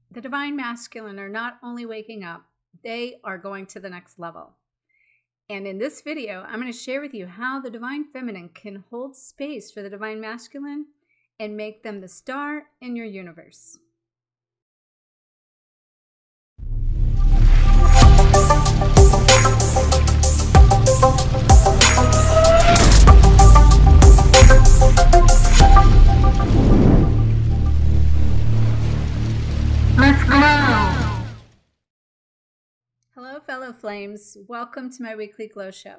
the divine masculine are not only waking up, they are going to the next level. And in this video, I'm going to share with you how the divine feminine can hold space for the divine masculine and make them the star in your universe. Let's glow! Hello, fellow flames. Welcome to my weekly glow show.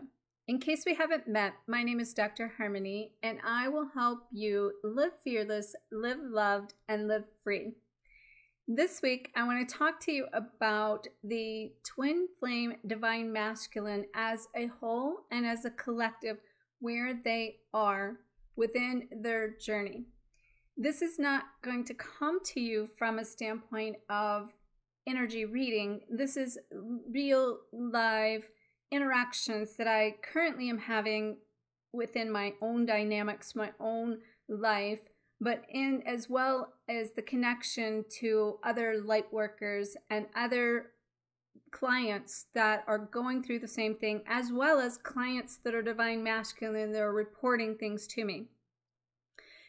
In case we haven't met, my name is Dr. Harmony, and I will help you live fearless, live loved, and live free. This week, I want to talk to you about the twin flame divine masculine as a whole and as a collective, where they are within their journey. This is not going to come to you from a standpoint of energy reading. This is real live interactions that I currently am having within my own dynamics, my own life, but in as well as the connection to other light workers and other clients that are going through the same thing, as well as clients that are divine masculine that are reporting things to me.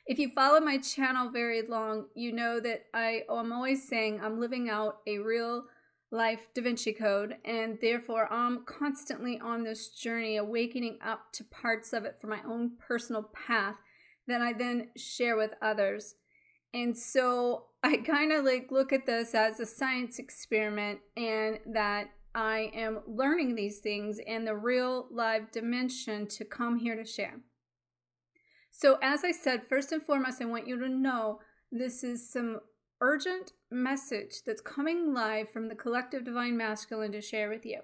If you follow my channel very long, you know that I'm always saying I'm living out a real life Da Vinci Code, and therefore I'm constantly on this journey, awakening up to parts of it for my own personal path that I then share with others. And so I kind of look at this as a science experiment, and that I am learning these things in the real live dimension to come here to share. So as I said, first and foremost, I want you to know this is some urgent message that's coming live from the collective divine masculine to share with you.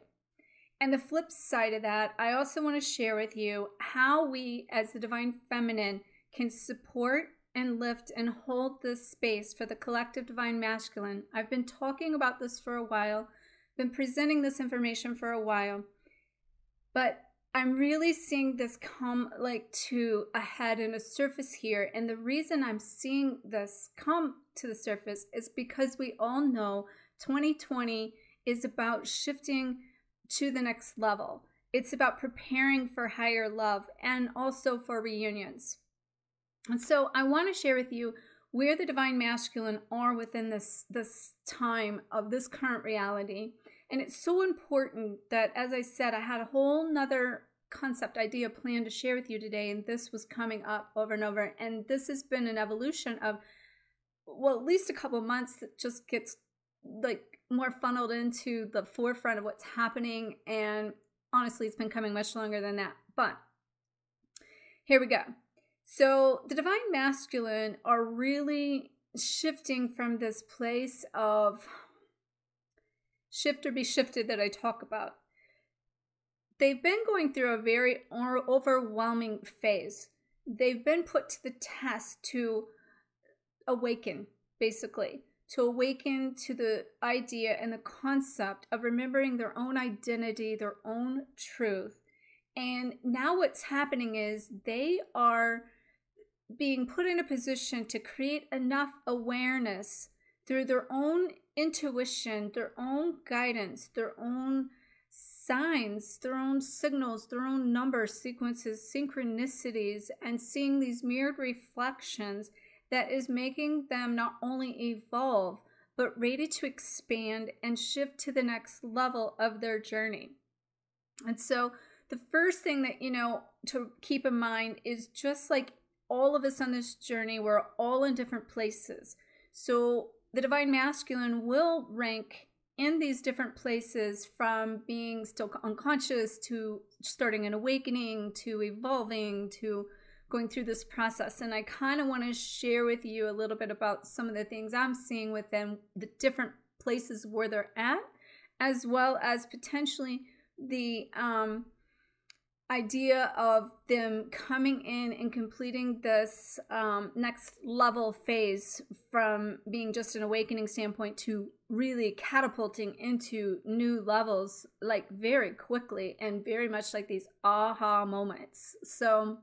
And the flip side of that, I also want to share with you how we as the divine feminine can support and lift and hold this space for the collective divine masculine. I've been talking about this for a while, been presenting this information for a while, but I'm really seeing this come to a head and a surface here. And the reason I'm seeing this come to the surface is because we all know 2020 is about shifting to the next level. It's about preparing for higher love and also for reunions. And so I want to share with you where the divine masculine are within this time of this current reality. And it's so important that, as I said, I had a whole nother concept, idea, plan to share with you today, and this was coming up over and over. And this has been an evolution of, well, at least a couple of months that just gets more funneled into the forefront of what's happening. And honestly, it's been coming much longer than that. But here we go. So the divine masculine are really shifting from this place of shift or be shifted that I talk about. They've been going through a very overwhelming phase. They've been put to the test to awaken, basically, to awaken to the idea and the concept of remembering their own identity, their own truth. And now what's happening is they are being put in a position to create enough awareness through their own intuition, their own guidance, their own signs, their own signals, their own number sequences, synchronicities, and seeing these mirrored reflections that is making them not only evolve, but ready to expand and shift to the next level of their journey. And so the first thing that, to keep in mind is, just like all of us on this journey, we're all in different places. So the divine masculine will rank in these different places, from being still unconscious to starting an awakening to evolving to going through this process. And I kind of want to share with you a little bit about some of the things I'm seeing within the different places where they're at, as well as potentially the idea of them coming in and completing this next level phase, from being just an awakening standpoint to really catapulting into new levels very quickly, and very much like these aha moments. So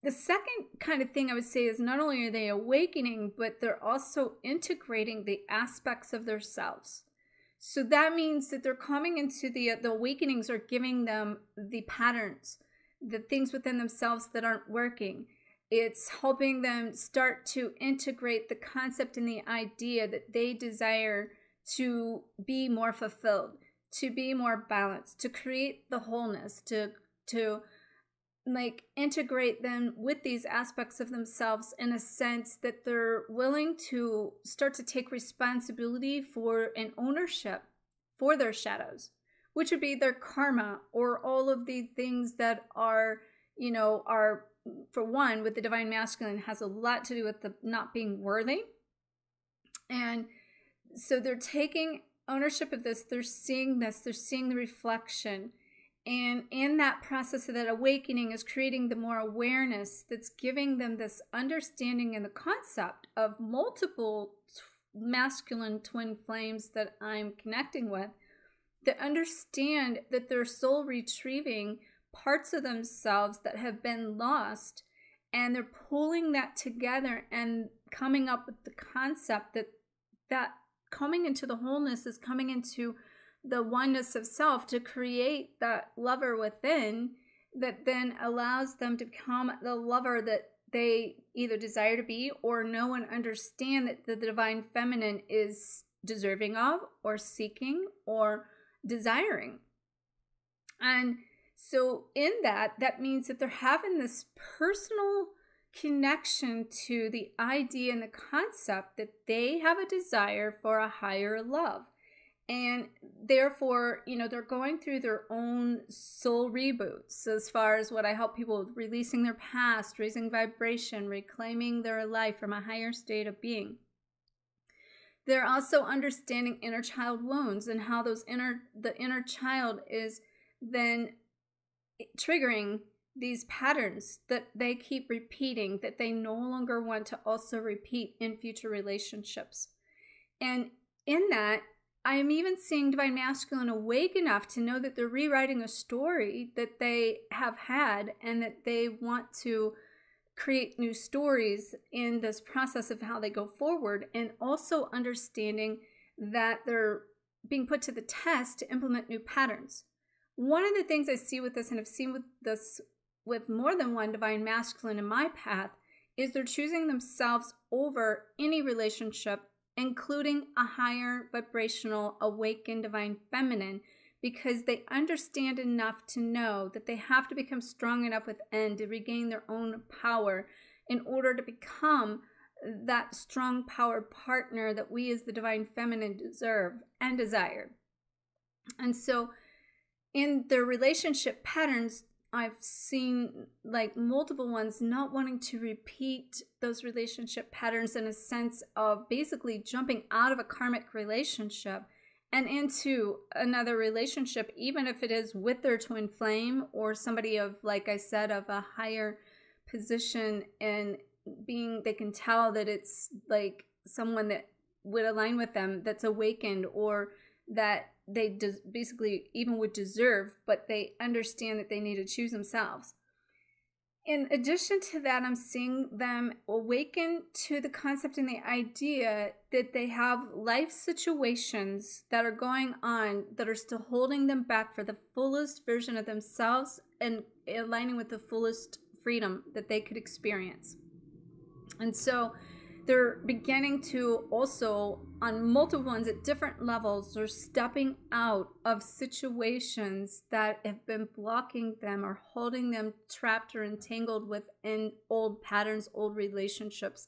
The second kind of thing I would say is not only are they awakening, but they're also integrating the aspects of themselves. So that means that they're coming into the awakenings are giving them the patterns, the things within themselves that aren't working. It's helping them start to integrate the concept and the idea that they desire to be more fulfilled, to be more balanced, to create the wholeness, to like integrate them with these aspects of themselves in a sense that they're willing to start to take responsibility for and ownership for their shadows, which would be their karma or all of the things that are, are, for one, with the divine masculine, has a lot to do with the not being worthy. And so they're taking ownership of this, they're seeing the reflection. And in that process of that awakening is creating the more awareness that's giving them this understanding and the concept of multiple masculine twin flames that I'm connecting with, that understand that they're soul retrieving parts of themselves that have been lost, and they're pulling that together and coming up with the concept that coming into the wholeness is coming into the oneness of self to create that lover within that then allows them to become the lover that they either desire to be or know and understand that the divine feminine is deserving of or seeking or desiring. And so in that means that they're having this personal connection to the idea and the concept that they have a desire for a higher love. And therefore, they're going through their own soul reboots as far as what I help people with: releasing their past, raising vibration, reclaiming their life from a higher state of being. They're also understanding inner child wounds and how the inner child is then triggering these patterns that they keep repeating, that they no longer want to also repeat in future relationships. And in that, I am even seeing divine masculine awake enough to know that they're rewriting a story that they have had, and that they want to create new stories in this process of how they go forward, and also understanding that they're being put to the test to implement new patterns. One of the things I see with this, and I've seen with this with more than one divine masculine in my path, is they're choosing themselves over any relationship, including a higher vibrational awakened divine feminine, because they understand enough to know that they have to become strong enough within to regain their own power in order to become that strong power partner that we as the divine feminine deserve and desire. And so in their relationship patterns, I've seen like multiple ones not wanting to repeat those relationship patterns in a sense of basically jumping out of a karmic relationship and into another relationship, even if it is with their twin flame or somebody of, like I said, of a higher position, and being, they can tell that it's like someone that would align with them, that's awakened, or that they basically even would deserve, but they understand that they need to choose themselves. In addition to that, I'm seeing them awaken to the concept and the idea that they have life situations that are going on that are still holding them back for the fullest version of themselves and aligning with the fullest freedom that they could experience. And so they're beginning to also, on multiple ones at different levels, they're stepping out of situations that have been blocking them or holding them trapped or entangled within old patterns, old relationships.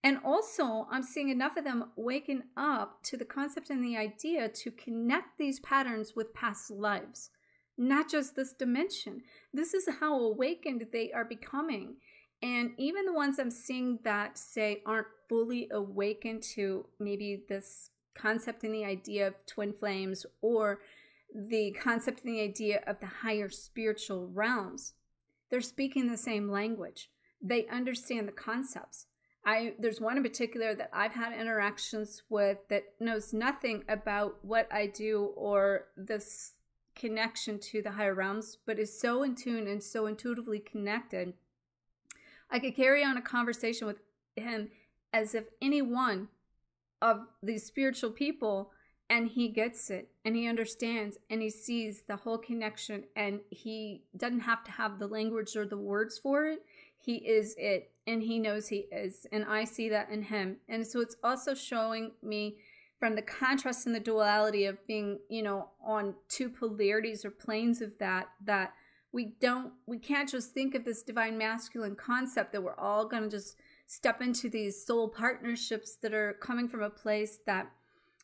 And also, I'm seeing enough of them waking up to the concept and the idea to connect these patterns with past lives, not just this dimension. This is how awakened they are becoming. And even the ones I'm seeing that say aren't fully awakened to maybe this concept and the idea of twin flames, or the concept and the idea of the higher spiritual realms, they're speaking the same language. They understand the concepts. There's one in particular that I've had interactions with that knows nothing about what I do or this connection to the higher realms, but is so in tune and so intuitively connected I could carry on a conversation with him as if any one of these spiritual people, and he gets it and he understands and he sees the whole connection, and he doesn't have to have the language or the words for it. He is it, and he knows he is, and I see that in him. And so it's also showing me from the contrast and the duality of being, you know, on two polarities or planes of that we can't just think of this divine masculine concept that we're all going to just step into these soul partnerships that are coming from a place that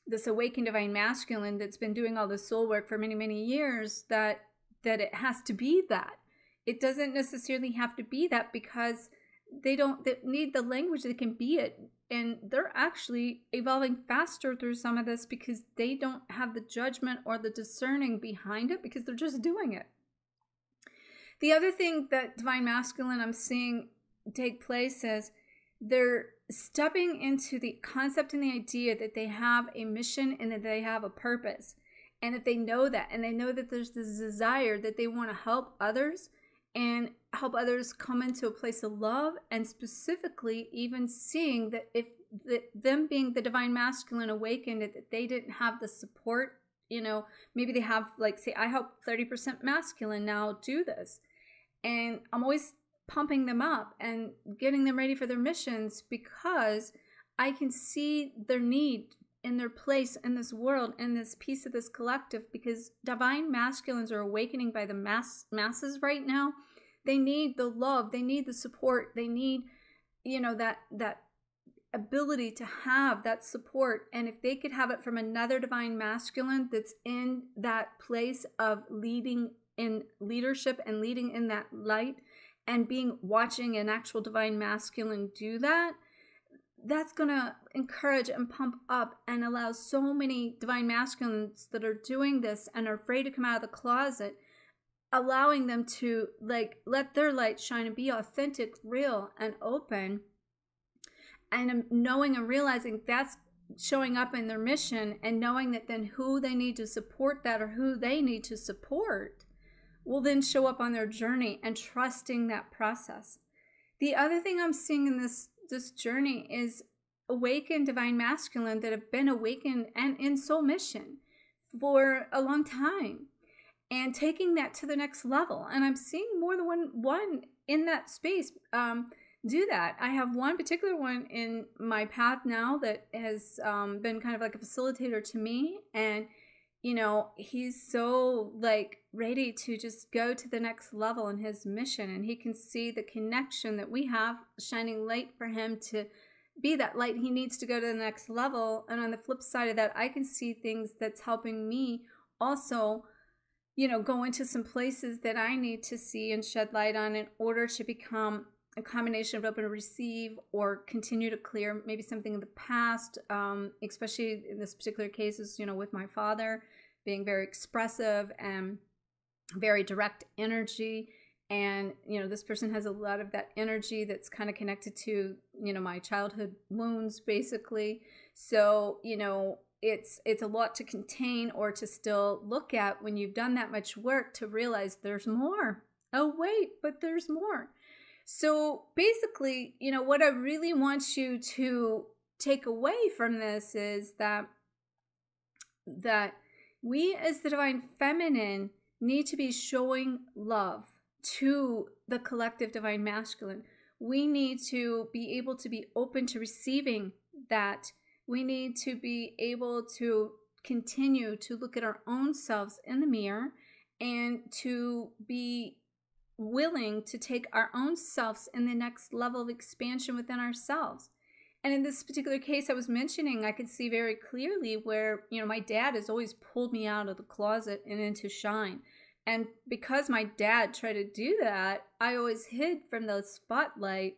this awakened divine masculine that's been doing all the soul work for many, many years, that it has to be that. It doesn't necessarily have to be that, because they need the language that can be it. And they're actually evolving faster through some of this because they don't have the judgment or the discerning behind it, because they're just doing it. The other thing that divine masculine I'm seeing take place is they're stepping into the concept and the idea that they have a mission and that they have a purpose, and that they know that, and they know that there's this desire that they want to help others and help others come into a place of love, and specifically even seeing that if them being the divine masculine awakened, that they didn't have the support, you know, maybe they have, like, say, I help 30% masculine now do this, and I'm always pumping them up and getting them ready for their missions, because I can see their need in their place in this world, in this piece of this collective, because divine masculines are awakening by the masses right now. They need the love, they need the support, they need, you know, that ability to have that support. And if they could have it from another divine masculine that's in that place of leading in leadership and leading in that light, and watching an actual divine masculine do that, that's going to encourage and pump up and allow so many divine masculines that are doing this and are afraid to come out of the closet, allowing them to, like, let their light shine and be authentic, real, and open, and knowing and realizing that's showing up in their mission, and knowing that then who they need to support that, or who they need to support, will then show up on their journey, and trusting that process. The other thing I'm seeing in this journey is awakened divine masculine that have been awakened and in soul mission for a long time, and taking that to the next level. And I'm seeing more than one in that space do that. I have one particular one in my path now that has been kind of like a facilitator to me, and you know, he's so, like, ready to just go to the next level in his mission, and he can see the connection that we have shining light for him to be that light. He needs to go to the next level. And on the flip side of that, I can see things that's helping me also, you know, go into some places that I need to see and shed light on in order to become a combination of open to receive, or continue to clear maybe something in the past, especially in this particular case is, you know, with my father being very expressive and very direct energy. And, you know, this person has a lot of that energy that's kind of connected to, you know, my childhood wounds, basically. So, you know, it's a lot to contain or to still look at when you've done that much work, to realize there's more. Oh, wait, but there's more. So basically, you know, what I really want you to take away from this is that we as the divine feminine need to be showing love to the collective divine masculine. We need to be able to be open to receiving that. We need to be able to continue to look at our own selves in the mirror, and to be willing to take our own selves in the next level of expansion within ourselves. And in this particular case I was mentioning, I could see very clearly where, you know, my dad has always pulled me out of the closet and into shine. And because my dad tried to do that, I always hid from the spotlight,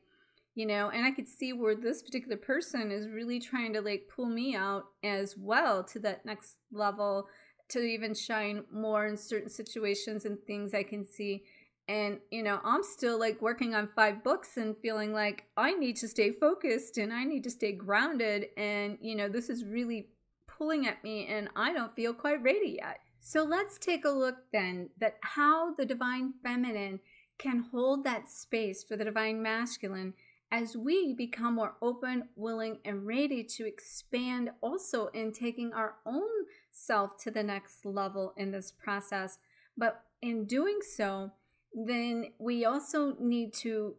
you know, and I could see where this particular person is really trying to, like, pull me out as well to that next level, to even shine more in certain situations and things I can see. And, you know, I'm still, like, working on 5 books and feeling like I need to stay focused and I need to stay grounded. And, you know, this is really pulling at me and I don't feel quite ready yet. So let's take a look then at how the divine feminine can hold that space for the divine masculine as we become more open, willing, and ready to expand also in taking our own self to the next level in this process. But in doing so, then we also need to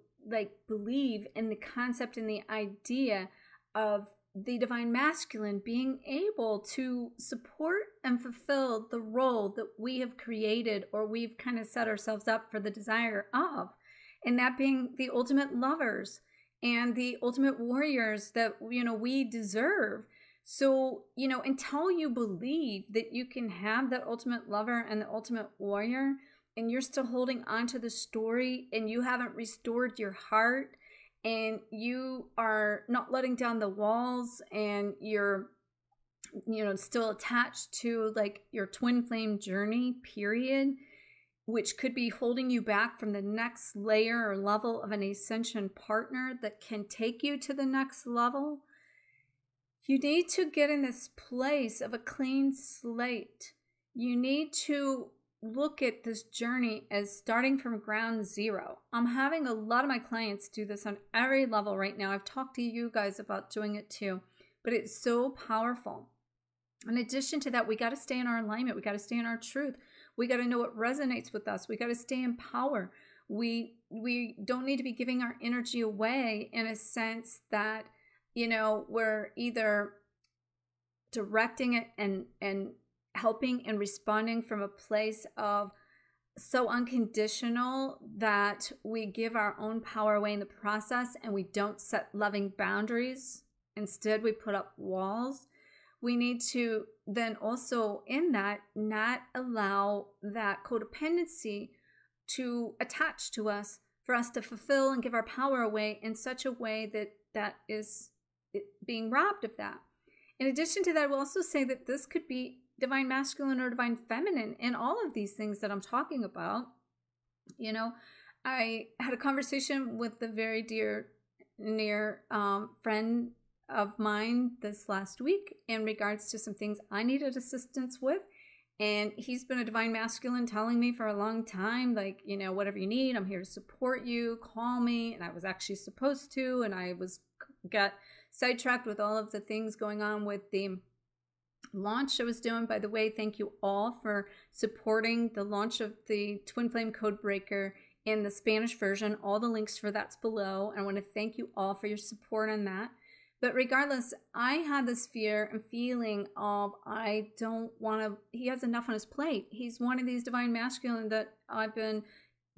believe in the concept and the idea of the divine masculine being able to support and fulfill the role that we have created or we've kind of set ourselves up for the desire of, and that being the ultimate lovers and the ultimate warriors that we deserve. So until you believe that you can have that ultimate lover and the ultimate warrior, and you're still holding on to the story, and you haven't restored your heart, and you are not letting down the walls, and you're still attached to your twin flame journey period, which could be holding you back from the next layer or level of an ascension partner that can take you to the next level. You need to get in this place of a clean slate. You need to look at this journey as starting from ground zero. I'm having a lot of my clients do this on every level right now. I've talked to you guys about doing it too, but it's so powerful. In addition to that, we got to stay in our alignment. We got to stay in our truth. We got to know what resonates with us. We got to stay in power. We don't need to be giving our energy away in a sense that, we're either directing it and helping and responding from a place of so unconditional that we give our own power away in the process and we don't set loving boundaries. Instead, we put up walls. We need to then also in that not allow that codependency to attach to us for us to fulfill and give our power away in such a way that is being robbed of that. In addition to that, we'll also say that this could be divine masculine or divine feminine in all of these things that I'm talking about. I had a conversation with a very near friend of mine this last week in regards to some things I needed assistance with. And he's been a divine masculine telling me for a long time, whatever you need, I'm here to support you, call me. And I was actually supposed to, and I got sidetracked with all of the things going on with the launch I was doing. By the way, thank you all for supporting the launch of the Twin Flame Codebreaker in the Spanish version. All the links for that's below. I want to thank you all for your support on that. But regardless, I had this fear and feeling of I don't want to, he has enough on his plate. He's one of these divine masculine that I've been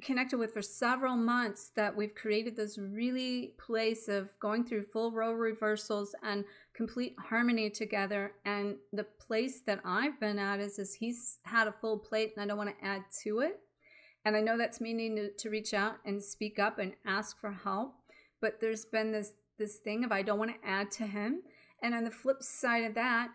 connected with for several months, that we've created this really place of going through full role reversals and complete harmony together. And the place that I've been at is he's had a full plate and I don't want to add to it. And I know that's me needing to reach out and speak up and ask for help. But there's been this thing of I don't want to add to him. And on the flip side of that,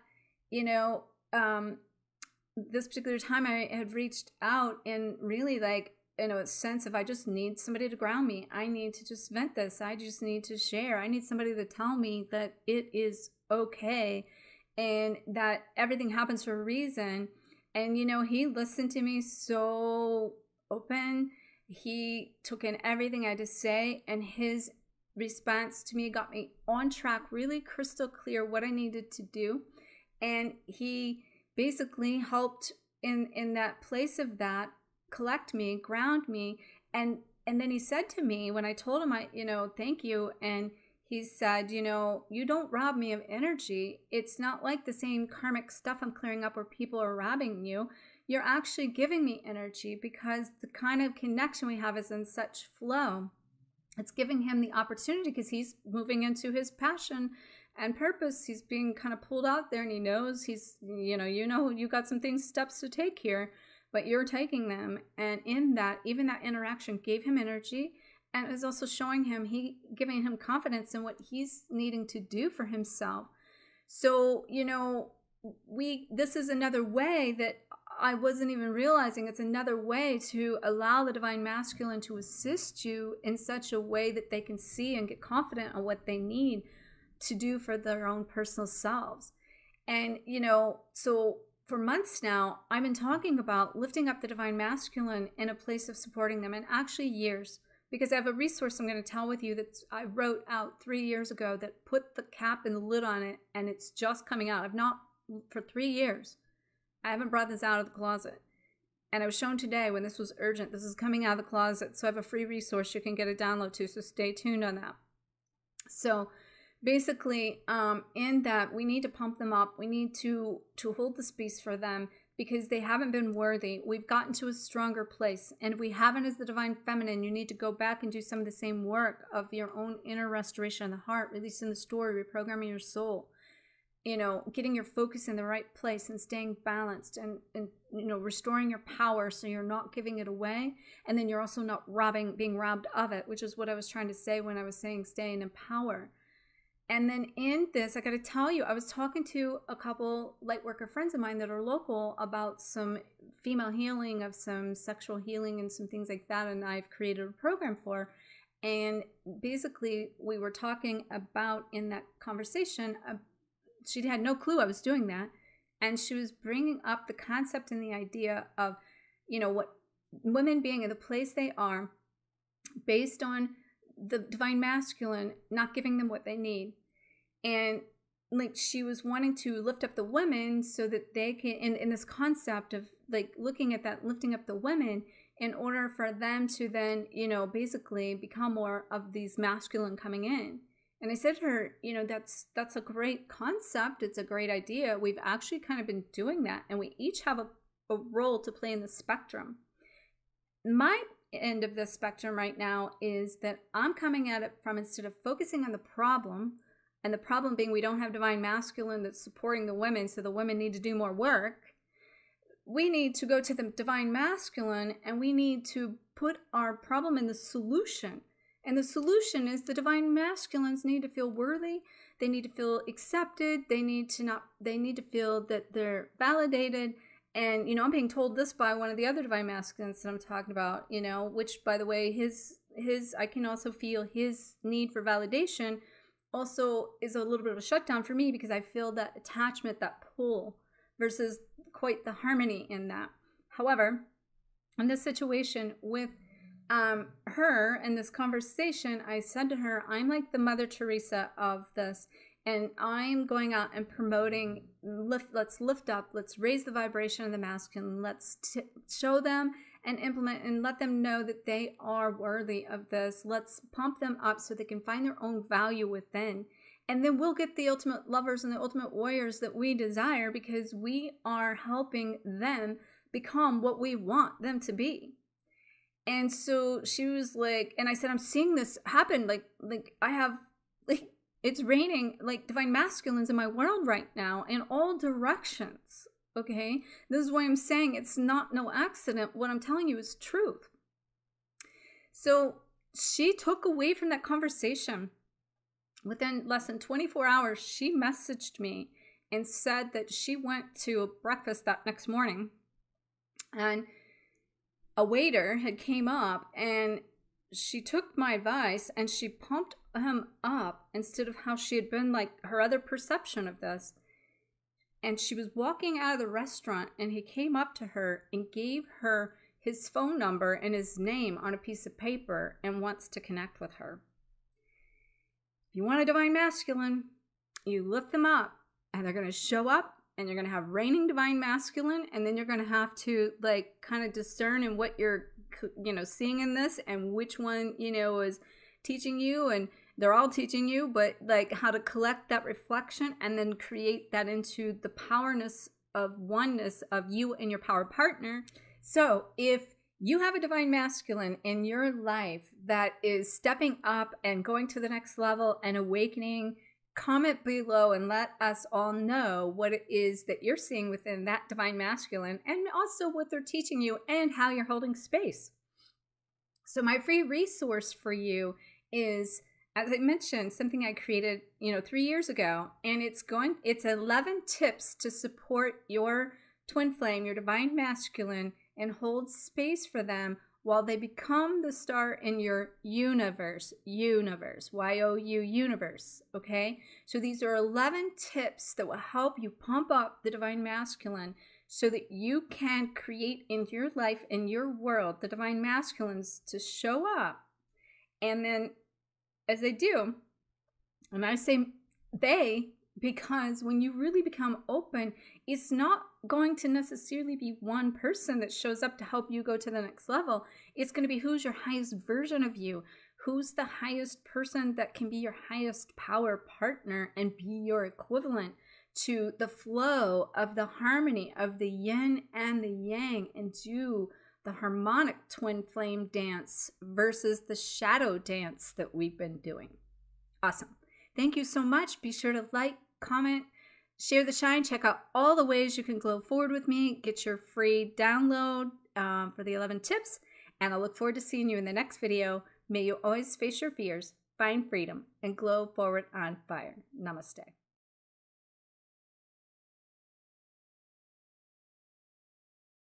this particular time I had reached out and really a sense of I just need somebody to ground me. I need to just vent this. I just need to share. I need somebody to tell me that it is okay and that everything happens for a reason. And, he listened to me so open. He took in everything I had to say, and his response to me got me on track, really crystal clear what I needed to do. And he basically helped in that place of that, collect me, ground me. And then he said to me, when I told him, thank you. And he said, you don't rob me of energy. It's not like the same karmic stuff I'm clearing up where people are robbing you. You're actually giving me energy because the kind of connection we have is in such flow. It's giving him the opportunity because he's moving into his passion and purpose. He's being kind of pulled out there, and he knows he's, you got some steps to take here, but you're taking them. And in that, even that interaction gave him energy, and is also showing him, giving him confidence in what he's needing to do for himself. So, this is another way that I wasn't even realizing. It's another way to allow the divine masculine to assist you in such a way that they can see and get confident on what they need to do for their own personal selves. And, so for months now, I've been talking about lifting up the divine masculine in a place of supporting them, and actually years, because I have a resource I'm going to tell with you that I wrote out 3 years ago that put the cap and the lid on it, and it's just coming out. I've not, for 3 years, I haven't brought this out of the closet. And I was shown today when this was urgent. This is coming out of the closet, so I have a free resource you can get a download to, so stay tuned on that. So basically, in that, we need to pump them up. We need to hold the space for them because they haven't been worthy. We've gotten to a stronger place. And if we haven't as the divine feminine, you need to go back and do some of the same work of your own inner restoration of the heart, releasing the story, reprogramming your soul, you know, getting your focus in the right place and staying balanced and you know, restoring your power so you're not giving it away. And then you're also not being robbed of it, which is what I was trying to say when I was saying staying in power. And then in this, I got to tell you, I was talking to a couple light worker friends of mine that are local about some female healing, of some sexual healing and some things like that. And I've created a program for. And basically, we were talking about in that conversation, she had no clue I was doing that. And she was bringing up the concept and the idea of, you know, what women being in the place they are based on the divine masculine not giving them what they need. And like she was wanting to lift up the women so that they can, in this concept of like looking at that, lifting up the women in order for them to then, you know, basically become more of these masculine coming in. And I said to her, you know, that's a great concept. It's a great idea. We've actually kind of been doing that. And we each have a role to play in the spectrum. My end of the spectrum right now is that I'm coming at it from, instead of focusing on the problem, and the problem being we don't have divine masculine that's supporting the women, so the women need to do more work, we need to go to the divine masculine and we need to put our problem in the solution. And the solution is the divine masculines need to feel worthy. They need to feel accepted. They need to feel that they're validated. And, you know, I'm being told this by one of the other divine masculines that I'm talking about, you know, which, by the way, his I can also feel his need for validation also is a little bit of a shutdown for me, because I feel that attachment, that pull, versus quite the harmony in that. However, in this situation with her and this conversation, I said to her, I'm like the Mother Teresa of this. And I'm going out and promoting, let's lift up, let's raise the vibration of the masculine, let's show them and implement and let them know that they are worthy of this. Let's pump them up so they can find their own value within. And then we'll get the ultimate lovers and the ultimate warriors that we desire, because we are helping them become what we want them to be. And so she was like, and I said, I'm seeing this happen. Like I have, like, it's raining like divine masculines in my world right now in all directions. Okay. This is why I'm saying it's not no accident. What I'm telling you is truth. So she took away from that conversation. Within less than 24 hours, she messaged me and said that she went to breakfast that next morning, and a waiter had came up and she took my advice and she pumped him up instead of how she had been, like her other perception of this. And she was walking out of the restaurant and he came up to her and gave her his phone number and his name on a piece of paper and wants to connect with her. If you want a divine masculine, you lift them up and they're going to show up, and you're going to have reigning divine masculine, and then you're going to have to like kind of discern in what you're, you know, seeing in this, and which one, you know, is teaching you. And they're all teaching you, but like how to collect that reflection and then create that into the powerness of oneness of you and your power partner. So if you have a divine masculine in your life that is stepping up and going to the next level and awakening, comment below and let us all know what it is that you're seeing within that divine masculine, and also what they're teaching you and how you're holding space. So my free resource for you is, as I mentioned, something I created, 3 years ago, and it's 11 tips to support your twin flame, your divine masculine, and hold space for them while they become the star in your universe, Y-O-U, universe, okay? So these are 11 tips that will help you pump up the divine masculine so that you can create in your life, in your world, the divine masculines to show up. And then as they do, and I say they, because when you really become open, it's not going to necessarily be one person that shows up to help you go to the next level. It's going to be who's your highest version of you, who's the highest person that can be your highest power partner and be your equivalent to the flow of the harmony of the yin and the yang, and do the harmonic twin flame dance versus the shadow dance that we've been doing. Awesome. Thank you so much. Be sure to like, comment, share the shine. Check out all the ways you can glow forward with me. Get your free download for the 11 tips. And I look forward to seeing you in the next video. May you always face your fears, find freedom, and glow forward on fire. Namaste.